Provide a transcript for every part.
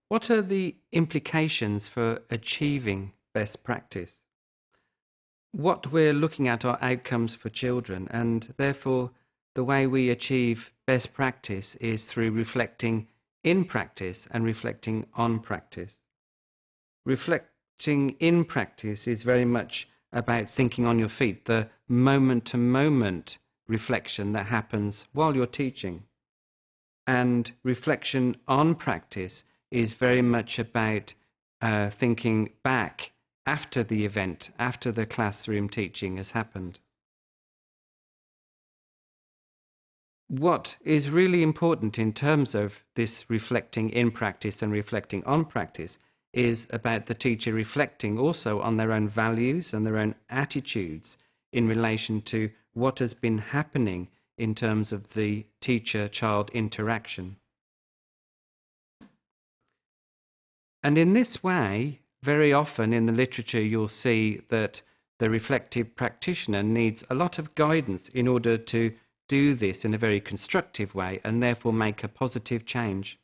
What are the implications for achieving best practice? What we're looking at are outcomes for children, and therefore the way we achieve best practice is through reflecting in practice and reflecting on practice. Reflecting in practice is very much about thinking on your feet, the moment-to-moment reflection that happens while you're teaching. And reflection on practice is very much about thinking back after the event, after the classroom teaching has happened. What is really important in terms of this reflecting in practice and reflecting on practice is about the teacher reflecting also on their own values and their own attitudes in relation to what has been happening in terms of the teacher-child interaction. And in this way, very often in the literature you'll see that the reflective practitioner needs a lot of guidance in order to do this in a very constructive way and therefore make a positive change.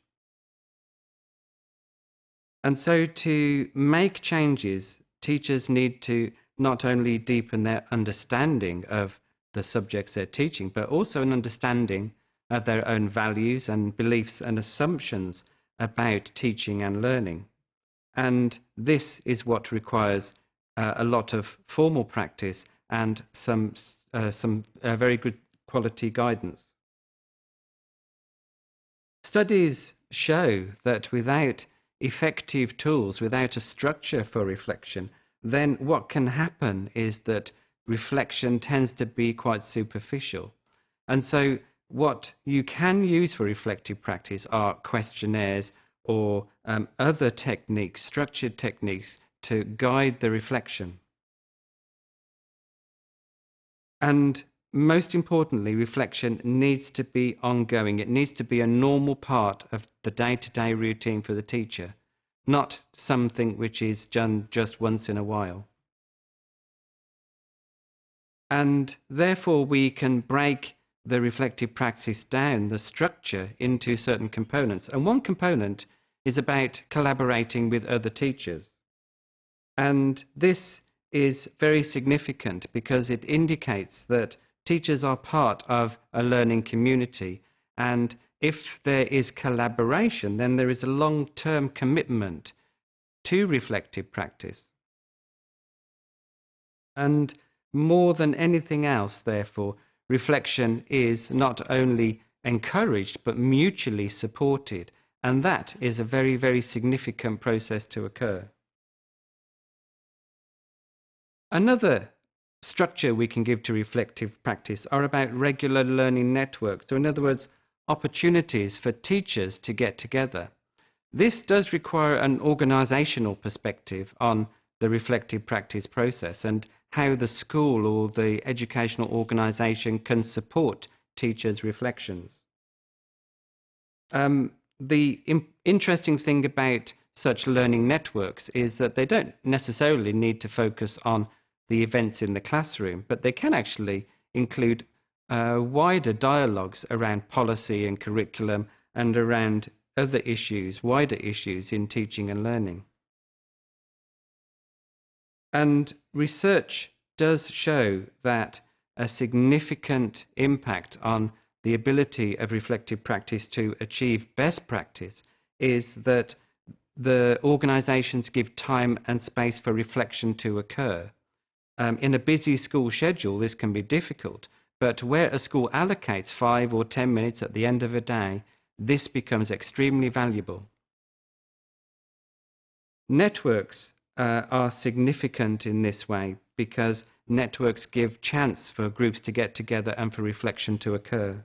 And so to make changes, teachers need to not only deepen their understanding of the subjects they're teaching, but also an understanding of their own values and beliefs and assumptions about teaching and learning. And this is what requires a lot of formal practice and some very good quality guidance. Studies show that without effective tools, without a structure for reflection, then what can happen is that reflection tends to be quite superficial. And so what you can use for reflective practice are questionnaires or other techniques, structured techniques to guide the reflection. And most importantly, reflection needs to be ongoing. It needs to be a normal part of the day-to-day routine for the teacher, not something which is done just once in a while. And therefore we can break the reflective practice down, the structure, into certain components. And one component is about collaborating with other teachers. And this is very significant because it indicates that teachers are part of a learning community, and if there is collaboration, then there is a long-term commitment to reflective practice. And more than anything else, therefore, reflection is not only encouraged but mutually supported, and that is a very, very significant process to occur. Another structure we can give to reflective practice are about regular learning networks, so in other words, opportunities for teachers to get together. This does require an organisational perspective on the reflective practice process and how the school or the educational organisation can support teachers' reflections. The interesting thing about such learning networks is that they don't necessarily need to focus on the events in the classroom, but they can actually include wider dialogues around policy and curriculum and around other issues, wider issues in teaching and learning. And research does show that a significant impact on the ability of reflective practice to achieve best practice is that the organisations give time and space for reflection to occur. In a busy school schedule, this can be difficult, but where a school allocates 5 or 10 minutes at the end of a day, this becomes extremely valuable. Networks are significant in this way because networks give chance for groups to get together and for reflection to occur.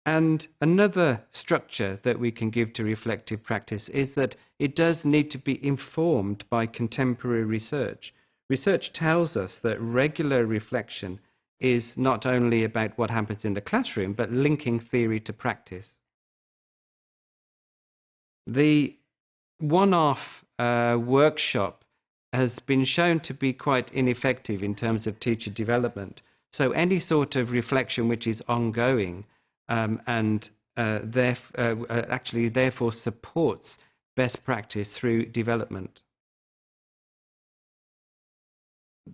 And another structure that we can give to reflective practice is that it does need to be informed by contemporary research. Research tells us that regular reflection is not only about what happens in the classroom, but linking theory to practice. The one-off workshop has been shown to be quite ineffective in terms of teacher development. So any sort of reflection which is ongoing and actually therefore supports best practice through development.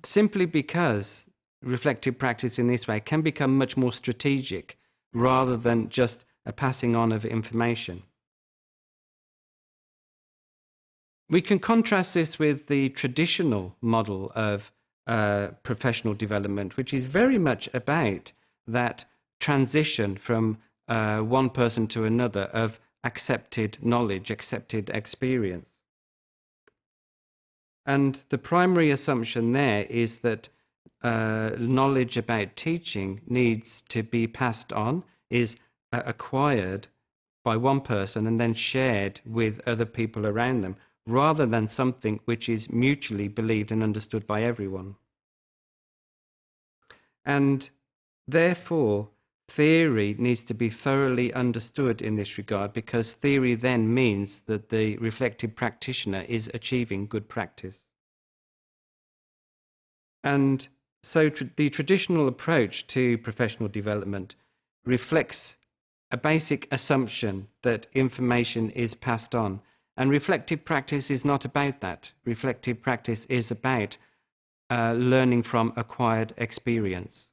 Simply because reflective practice in this way can become much more strategic rather than just a passing on of information. We can contrast this with the traditional model of professional development, which is very much about that transition from one person to another of accepted knowledge, accepted experience. And the primary assumption there is that knowledge about teaching needs to be passed on, is acquired by one person and then shared with other people around them, rather than something which is mutually believed and understood by everyone. And therefore, theory needs to be thoroughly understood in this regard, because theory then means that the reflective practitioner is achieving good practice. And so the traditional approach to professional development reflects a basic assumption that information is passed on. And reflective practice is not about that. Reflective practice is about learning from acquired experience.